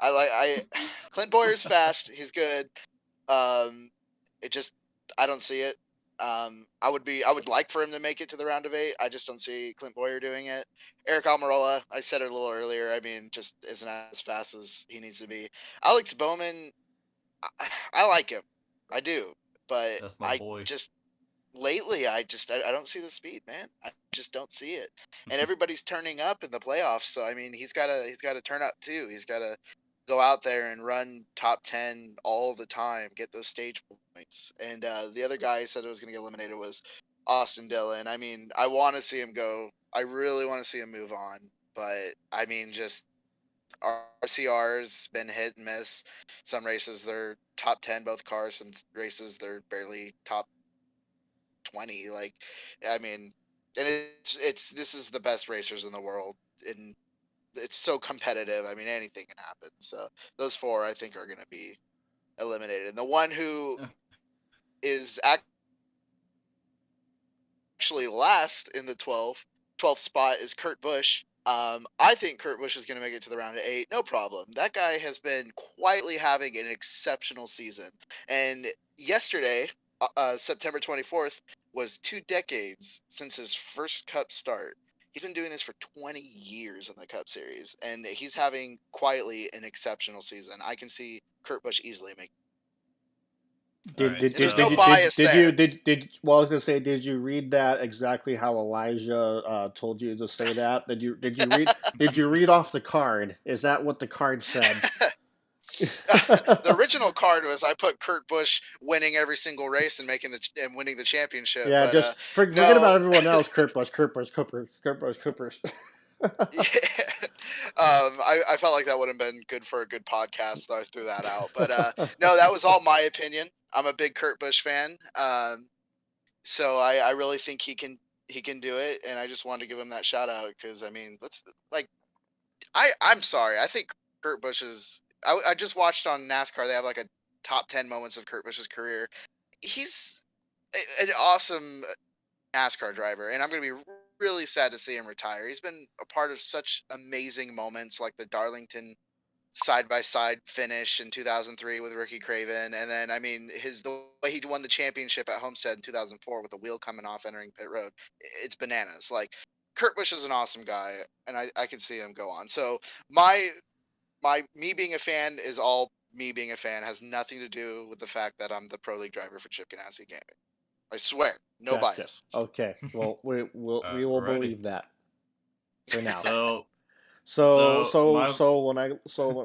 I Clint Boyer's fast. He's good. Um, it just I don't see it. I would like for him to make it to the round of 8. I just don't see Clint Boyer doing it. Eric Almirola, I said it a little earlier. I mean, just isn't as fast as he needs to be. Alex Bowman, I like him, I do, but That's my I boy. just lately I don't see the speed, man. I just don't see it. And everybody's turning up in the playoffs, so I mean he's gotta turn up too. He's gotta go out there and run top 10 all the time, get those stage points. And the other guy I said was gonna get eliminated was Austin Dillon. I mean, I wanna see him go. I really want to see him move on. But I mean just RCR's been hit and miss. Some races they're top 10 both cars, some races they're barely top 20. Like, I mean, and it's this is the best racers in the world, and it's so competitive. I mean, anything can happen. So those 4 I think are going to be eliminated. And the one who is actually last in the 12th spot is Kurt Busch. I think Kurt Busch is going to make it to the round of 8. No problem. That guy has been quietly having an exceptional season. And yesterday, September 24th, was 2 decades since his first Cup start. He's been doing this for 20 years in the Cup Series, and he's having quietly an exceptional season. I can see Kurt Busch easily make. All Did right, did And there's did no did you so did, bias did you there. did well, I was gonna say, did you read that exactly how Elijah told you to say that? Did you read off the card? Is that what the card said? The original card was I put Kurt Busch winning every single race and and winning the championship. Yeah, But just forget no, about everyone else. Kurt Busch, Kurt Busch, Kurt Busch, Kurt Busch, Kurt Busch. yeah. I felt like that would have been good for a good podcast, so I threw that out. But no, that was all my opinion. I'm a big Kurt Busch fan, so I really think he can do it, and I just wanted to give him that shout out because I mean, let's like I'm sorry, I think Kurt Busch is. I just watched on NASCAR. They have like a top 10 moments of Kurt Busch's career. He's an awesome NASCAR driver, and I'm going to be really sad to see him retire. He's been a part of such amazing moments like the Darlington side by side finish in 2003 with Ricky Craven, and then I mean the way he won the championship at Homestead in 2004 with a wheel coming off entering pit road. It's bananas. Like Kurt Busch is an awesome guy, and I can see him go on. So my me being a fan is all me being a fan, has nothing to do with the fact that I'm the pro league driver for Chip Ganassi Gaming. I swear, no Gotcha. bias. Okay. Well, we will alrighty. believe that for now. So So so so my so when I'm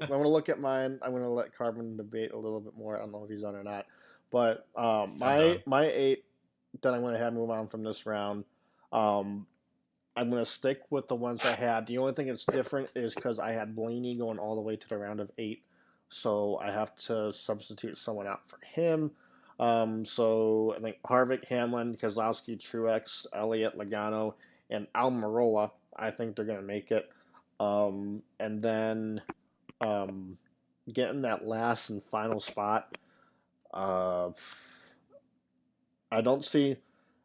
gonna look at mine, I'm gonna let Carbon debate a little bit more. I don't know if he's on or not, but I'm done. my 8 then I'm going to have move on from this round. Um, I'm going to stick with the ones I had. The only thing that's different is because I had Blaney going all the way to the round of 8. So I have to substitute someone out for him. So I think Harvick, Hamlin, Kozlowski, Truex, Elliott, Logano, and Almirola. I think they're going to make it. And then um, getting that last and final spot. Uh, I don't see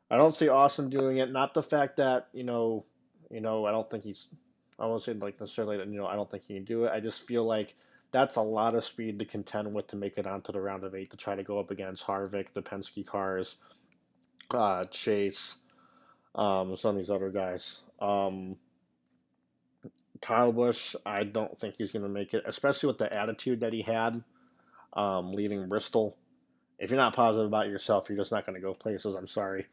I don't see Austin doing it. Not the fact that I don't think he's. I won't say like necessarily that I don't think he can do it. I just feel like that's a lot of speed to contend with to make it onto the round of 8 to try to go up against Harvick, the Penske cars, Chase, some of these other guys. Kyle Busch, I don't think he's going to make it, especially with the attitude that he had leaving Bristol. If you're not positive about yourself, you're just not going to go places. I'm sorry.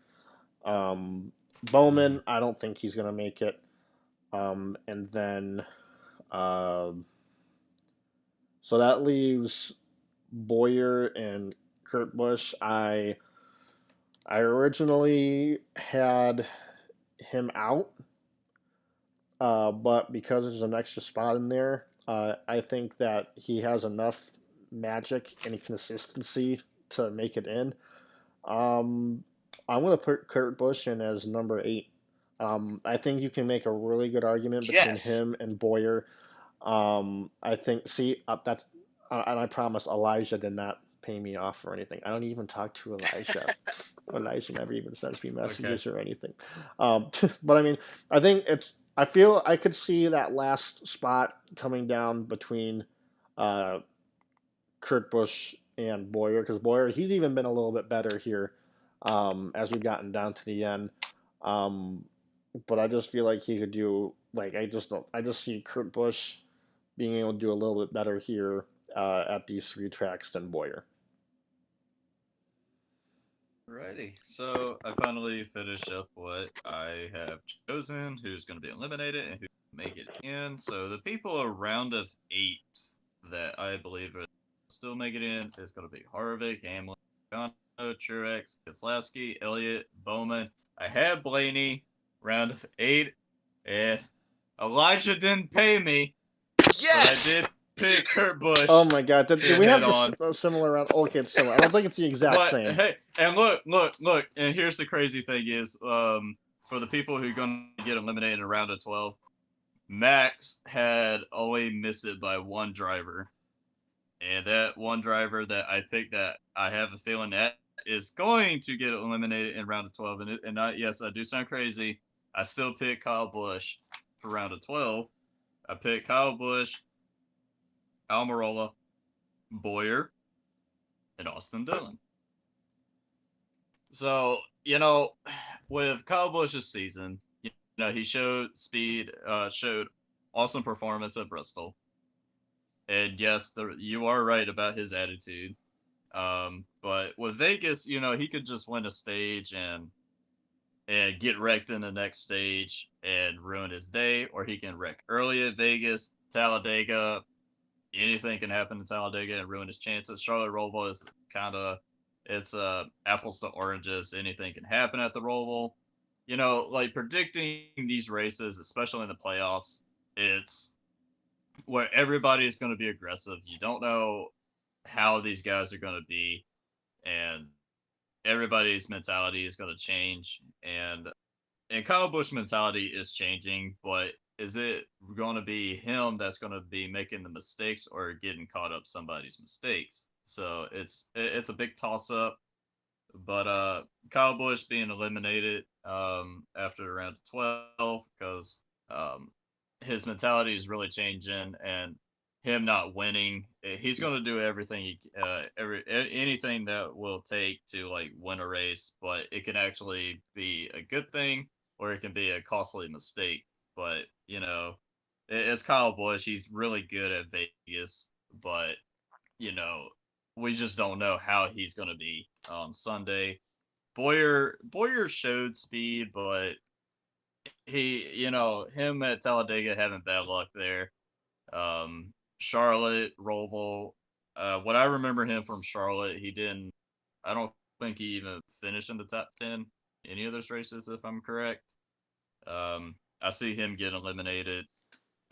Um, Mhm. Bowman, I don't think he's going to make it. And then, uh, so that leaves Boyer and Kurt Busch. I originally had him out, but because there's an extra spot in there, I think that he has enough magic and consistency to make it in. Um, I'm going to put Kurt Busch in as number 8. I think you can make a really good argument between Yes. him and Boyer. I think, see, that's, and I promise Elijah did not pay me off or anything. I don't even talk to Elijah. Elijah never even sends me Okay. messages or anything. But I mean, I feel I could see that last spot coming down between uh, Kurt Busch and Boyer because Boyer he's even been a little bit better here as we've gotten down to the end. Um, but I just feel like he could do like I just don't I just see Kurt Busch being able to do a little bit better here at these 3 tracks than Boyer. Alrighty. So I finally finished up what I have chosen, who's going to be eliminated and who make it in. So the people around of 8 that I believe are still make it in is going to be Harvick, Hamlin, Gano, Truex, Keselowski, Elliott, Bowman. I had Blaney round of 8, and Elijah didn't pay me, but I Yes. did pick Kurt Busch Oh my God! Did to we head have on. a similar round? Okay, it's similar. I don't think it's the exact But same. hey, and look, and here's the crazy thing is, for the people who are going to get eliminated in a round of 12, Max had only missed it by one driver, and that one driver that I picked that I have a feeling that is going to get eliminated in round of 12, yes, I do sound crazy. I still picked Kyle Busch for round of 12. I picked Kyle Busch, Almirola, Boyer, and Austin Dillon. So, with Kyle Busch's season, he showed speed, showed awesome performance at Bristol. And yes, you are right about his attitude. But with Vegas, he could just win a stage and get wrecked in the next stage and ruin his day, or he can wreck early at Vegas, Talladega. Anything can happen in Talladega and ruin his chances. Charlotte Roval is kind of it's apples to oranges. Anything can happen at the Roval. Like predicting these races, especially in the playoffs, it's where everybody is going to be aggressive. You don't know how these guys are going to be, and everybody's mentality is going to change. And Kyle Busch mentality is changing, but is it going to be him that's going to be making the mistakes or getting caught up somebody's mistakes? So it's a big toss up. But Kyle Busch being eliminated after around 12 because um, his mentality is really changing, and him not winning, he's going to do everything anything that will take to like win a race, but it can actually be a good thing or it can be a costly mistake. But it's Kyle Busch. He's really good at Vegas, but you know, we just don't know how he's going to be on Sunday. Boyer showed speed, but him at Talladega having bad luck there. Charlotte, Roval. What I remember him from Charlotte, he didn't. I don't think he even finished in the top 10 any of those races, if I'm correct. I see him get eliminated.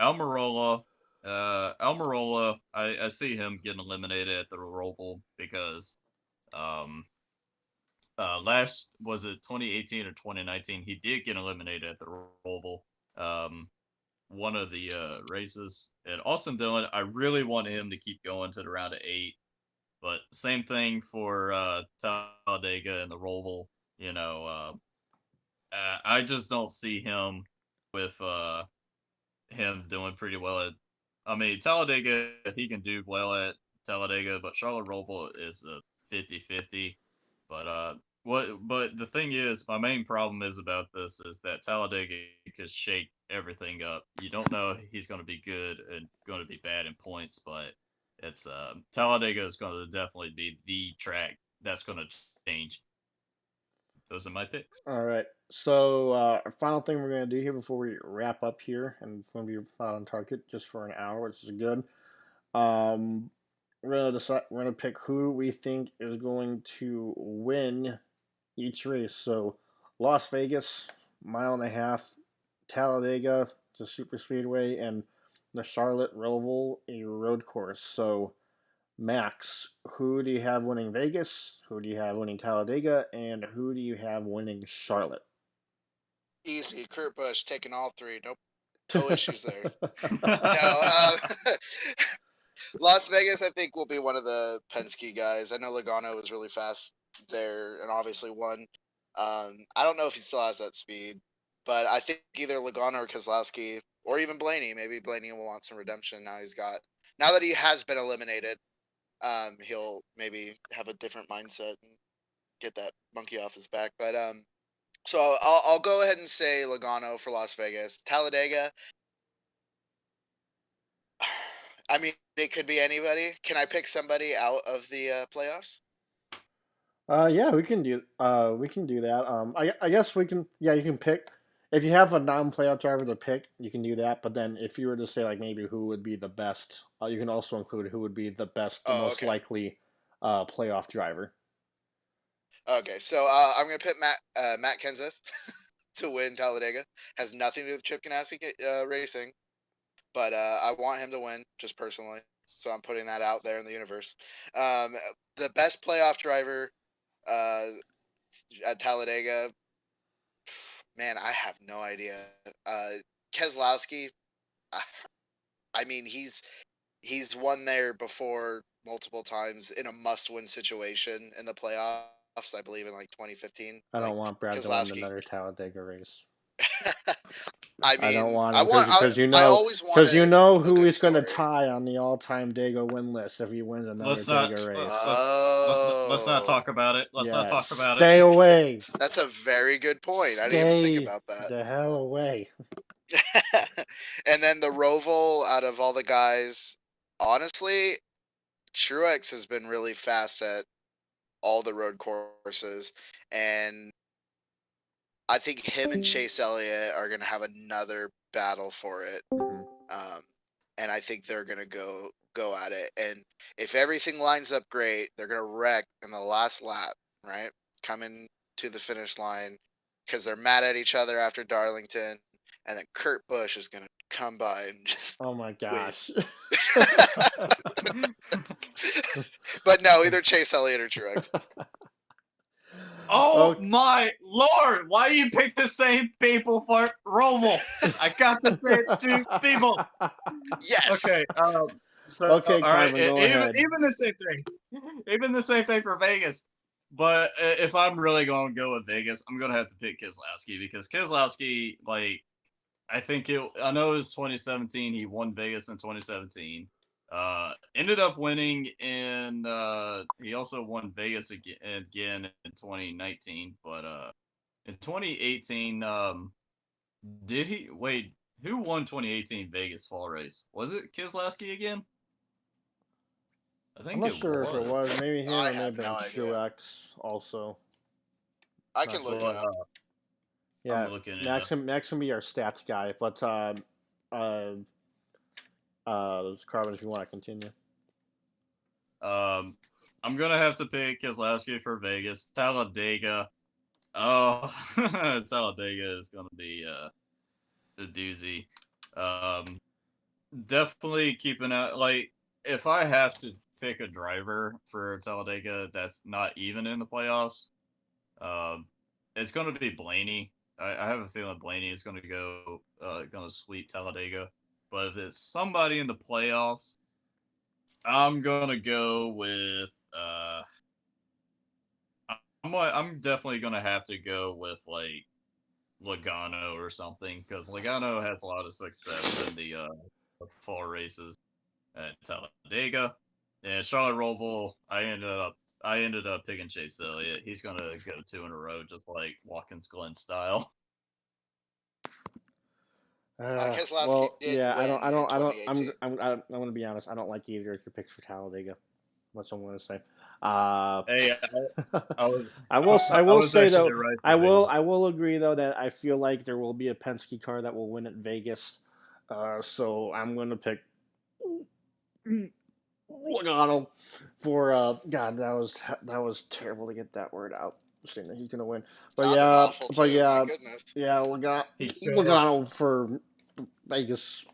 Almirola, I see him getting eliminated at the Roval because um, last was it 2018 or 2019? He did get eliminated at the Roval. Um, one of the races. And Austin Dillon, I really want him to keep going to the round of 8. But same thing for Talladega and the Roval. You know, I just don't see him with him doing pretty well at. I mean, Talladega, he can do well at Talladega, but Charlotte Roval is a 50-50. But but the thing is, my main problem is about this is that Talladega can shake everything up. You don't know if he's going to be good and going to be bad in points, but it's Talladega is going to definitely be the track that's going to change. Those are my picks. All right. So, our final thing we're going to do here before we wrap up here, and it's going to be on target just for an hour, which is good. Um, we're going to decide. We're going to pick who we think is going to win each race. So, Las Vegas, mile and a half, Talladega, it's a super speedway, and the Charlotte Roval, a road course. So, Max, who do you have winning Vegas? Who do you have winning Talladega? And who do you have winning Charlotte? Easy. Kurt Busch taking all three. Nope. No issues there. No. Las Vegas, I think, will be one of the Penske guys. I know Logano was really fast there and obviously won. I don't know if he still has that speed, but I think either Logano or Keselowski or even Blaney. Maybe Blaney will want some redemption now that he has been eliminated. He'll maybe have a different mindset and get that monkey off his back. But so I'll go ahead and say Logano for Las Vegas. Talladega. I mean, it could be anybody. Can I pick somebody out of the playoffs? Yeah, we can do that. I guess we can. Yeah, you can pick if you have a non-playoff driver to pick, you can do that. But then if you were to say like maybe who would be the best, you can also include who would be the best, the Oh, most okay. likely playoff driver. Okay, so I'm gonna pick Matt Kenseth to win Talladega. Has nothing to do with Chip Ganassi racing, but I want him to win just personally. So I'm putting that out there in the universe. Um, the best playoff driver uh, at Talladega, man, I have no idea. Keselowski, I I mean, he's won there before multiple times in a must-win situation in the playoffs. I believe in like 2015. I Like don't want Brad to win Keselowski. another Talladega race. I I don't mean, want him because I always want you know a who good he's going to story. tie on the all-time Dago win list if he wins another Let's not Dago race. let's not Oh, talk about it. Let's not Yeah, talk about it. stay away. that's a very good point. I didn't even think Stay about that. the hell away. And then the Roval, out of all the guys, honestly, Truex has been really fast at all the road courses, and I think him and Chase Elliott are going to have another battle for it. Mhm. Um, and I think they're going to go at it. And if everything lines up great, they're going to wreck in the last lap, right? Coming to the finish line because they're mad at each other after Darlington, and then Kurt Busch is going to come by and just Oh my win. gosh. But no, either Chase Elliott or Truex. Oh Okay. my lord! Why do you pick the same people for Roval? I got the same two people. Yes. Okay. So Okay, all right. Carmen, go Even ahead. even the same thing. Even the same thing for Vegas. But if I'm really going to go with Vegas, I'm going to have to pick Keselowski because Keselowski, like, I know it was 2017. He won Vegas in 2017. Ended up winning in. He also won Vegas again in 2019. But in 2018, did he wait? Who won 2018 Vegas Fall Race? Was it Keselowski again? I I'm think not it sure if it was. was. Maybe him I or may have have been no idea. Truex also. I Not can look sure. it But up. Yeah, I'm looking it up. Max can be our stats guy, but uh, Carmen, if you want to continue. Um, I'm gonna have to pick Keselowski for Vegas. Talladega. Oh, Talladega is gonna be a doozy. Um, Definitely keeping out. Like, if I have to pick a driver for Talladega that's not even in the playoffs, um, it's gonna be Blaney. I have a feeling Blaney is gonna sweep Talladega. But if it's somebody in the playoffs, I'm gonna go with I'm definitely gonna have to go with like Logano or something because Logano has a lot of success in the fall races at Talladega. And Charlotte Roval, I ended up picking Chase Elliott. He's gonna go two in a row, just like Watkins Glen style. Keselowski Well, did yeah, win in 2018. I'm gonna be honest. I don't like either of your picks for Talladega. That's what I'm gonna say. Uh, Hey, I was I I will was say actually though, right for Vegas. I will agree though that I feel like there will be a Penske car that will win at Vegas. So I'm gonna pick Logano for God. That was terrible to get that word out. Saying that he's gonna win, Sounded awful but too. My goodness. yeah, He choked. Logano for Vegas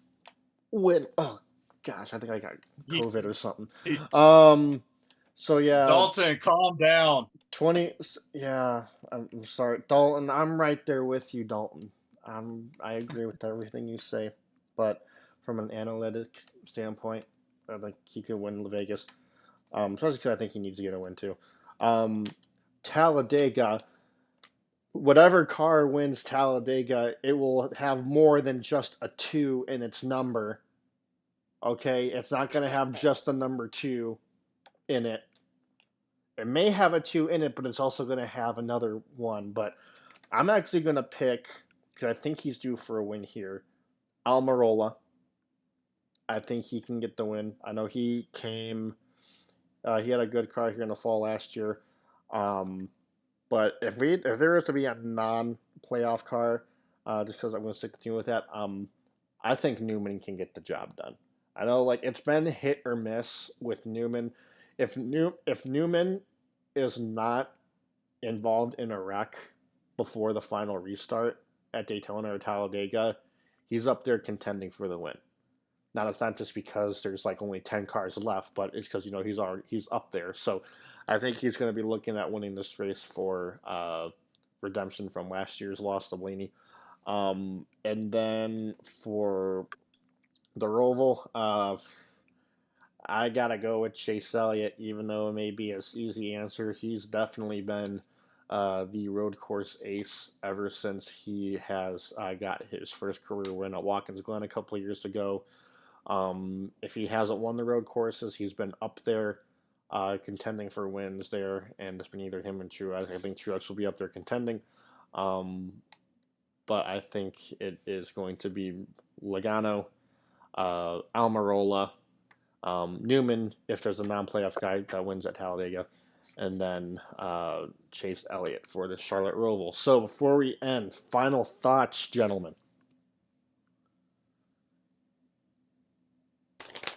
win. Oh gosh, I think I got He, COVID or something. he Um, so yeah, Dalton, calm down. 20. Yeah, I'm sorry, Dalton. I'm right there with you, Dalton. I agree with everything you say, but from an analytic standpoint, I think he could win Vegas. Especially because I think he needs to get a win too. Um, Talladega, whatever car wins Talladega, it will have more than just a two in its number. Okay, it's not going to have just the number two in it. It may have a two in it, but it's also going to have another one. But I'm actually going to pick, because I think he's due for a win here, Almirola. I think he can get the win. I know he had a good car here in the fall last year. Um, but if there is to be a non-playoff car, just because I'm going to stick the team with that, I think Newman can get the job done. I know like it's been hit or miss with Newman. If Newman is not involved in a wreck before the final restart at Daytona or Talladega, he's up there contending for the win. Now it's not just because there's like only 10 cars left, but it's because he's up there. So I think he's going to be looking at winning this race for redemption from last year's loss to Blaney. And then for the Roval, I gotta go with Chase Elliott, even though it may be a easy answer. He's definitely been the road course ace ever since he has got his first career win at Watkins Glen a couple of years ago. If he hasn't won the road courses, he's been up there contending for wins there, and it's been either him and Truex. I think Truex will be up there contending, um, but I think it is going to be Logano, Almirola, Newman, if there's a non-playoff guy that wins at Talladega, and then Chase Elliott for the Charlotte Roval. So before we end, final thoughts, gentlemen.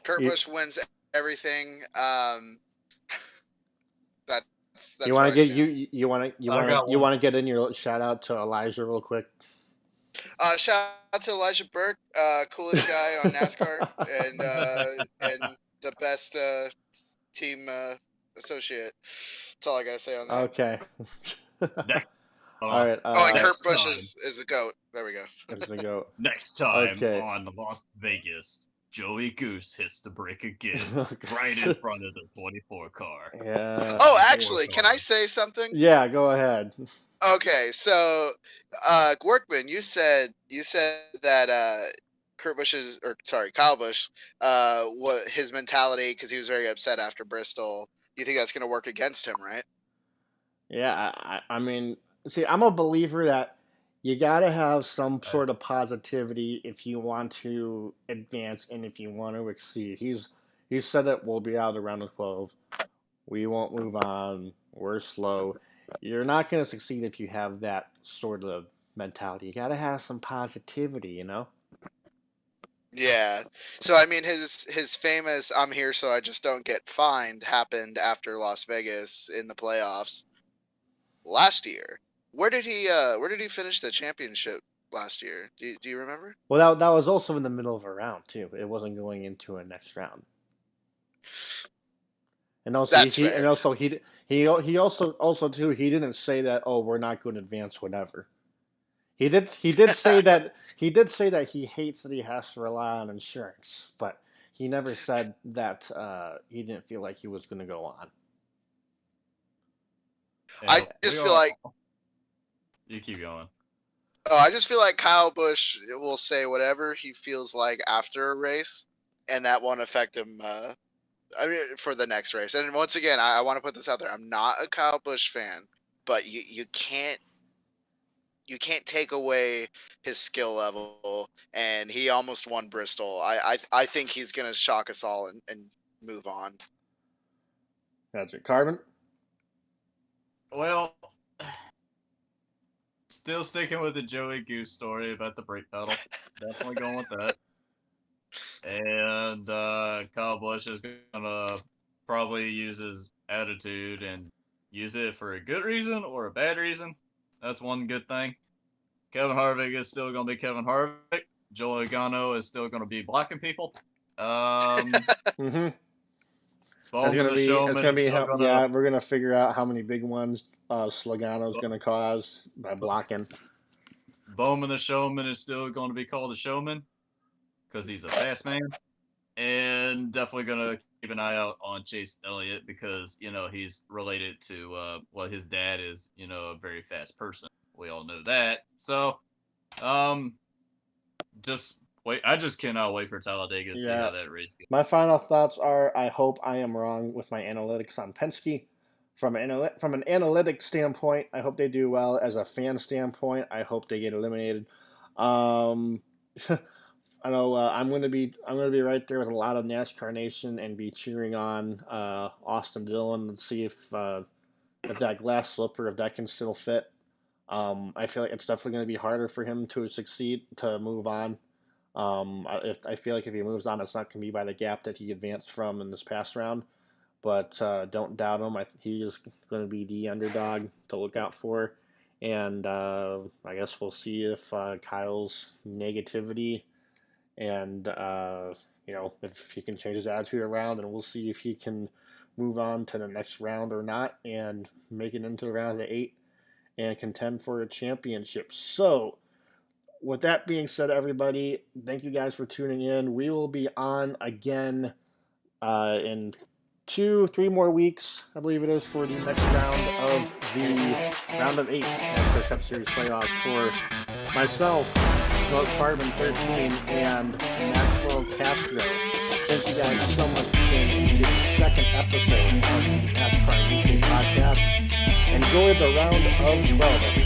Kurt You, Busch wins everything. you That's want where to I get stand. I got you one. want to get in your shout out to Elijah real quick. Shout out to Elijah Burke, coolest guy on NASCAR, and the best team associate. That's all I gotta say on that. Okay. Next, All right. Oh, and Kurt next Busch time, is a goat. There we go. There's the go. next time Okay. on Las Vegas, Joey Goose hits the brake again, right in front of the 24 car. Yeah. 24 Oh, actually, can I car. say something? Yeah. Go ahead. Okay, so Workman, you said that Kurt Busch's or sorry, Kyle Busch, what his mentality because he was very upset after Bristol. You think that's going to work against him, right? Yeah. I mean, see, I'm a believer that you got to have some Uh, sort of positivity if you want to advance and if you want to exceed. He said that we'll be out around the 12. We won't move on. We're slow. You're not going to succeed if you have that sort of mentality. You got to have some positivity, you know? Yeah. So I mean, his famous "I'm here so I just don't get fined" happened after Las Vegas in the playoffs last year. Where did he finish the championship last year? Do you remember? Well, that was also in the middle of a round too. It wasn't going into a next round. And also That's fair. he also too he didn't say that, oh, we're not going to advance whatever. He did say that he hates that he has to rely on insurance, but he never said that he didn't feel like he was going to go on. I Yeah, we just feel all. like You keep going. I just feel like Kyle Busch will say whatever he feels like after a race, and that won't affect him. I mean, for the next race. And once again, I want to put this out there. I'm not a Kyle Busch fan, but you can't take away his skill level, and he almost won Bristol. I think he's gonna shock us all and move on. That's it. Carbon? Well, still sticking with the Joey Goose story about the brake pedal. Definitely going with that. And Kyle Busch is gonna probably use his attitude and use it for a good reason or a bad reason. That's one good thing. Kevin Harvick is still gonna be Kevin Harvick. Joey Logano is still gonna be blocking people. Mm-hmm. Bowman the Showman is still gonna. Yeah, we're gonna figure out how many big ones Slogano's gonna cause by blocking. Bowman the Showman is still going to be called the Showman because he's a fast man. And definitely going to keep an eye out on Chase Elliott because, he's related to, his dad is, a very fast person. We all know that. So, just wait. I just cannot wait for Talladega to see how that race goes. My final thoughts are: I hope I am wrong with my analytics on Penske. From an analytic standpoint, I hope they do well. As a fan standpoint, I hope they get eliminated. I know I'm gonna be right there with a lot of NASCAR Nation and be cheering on Austin Dillon and see if that glass slipper, if that can still fit. I feel like it's definitely going to be harder for him to succeed, to move on. I feel like if he moves on, it's not going to be by the gap that he advanced from in this past round. But don't doubt him. He is going to be the underdog to look out for. And I guess we'll see if Kyle's negativity and if he can change his attitude around, and we'll see if he can move on to the next round or not and make it into the round of 8 and contend for a championship. So, with that being said, everybody, thank you guys for tuning in. We will be on again in 2-3 more weeks, I believe it is, for the next round of the round of 8 NASCAR Cup Series playoffs for myself, Smoke Carbon 13, and Maxwell Castro. Thank you guys so much for tuning in to the second episode of the NASCAR Weekly Podcast. Enjoy the round of 12, everybody.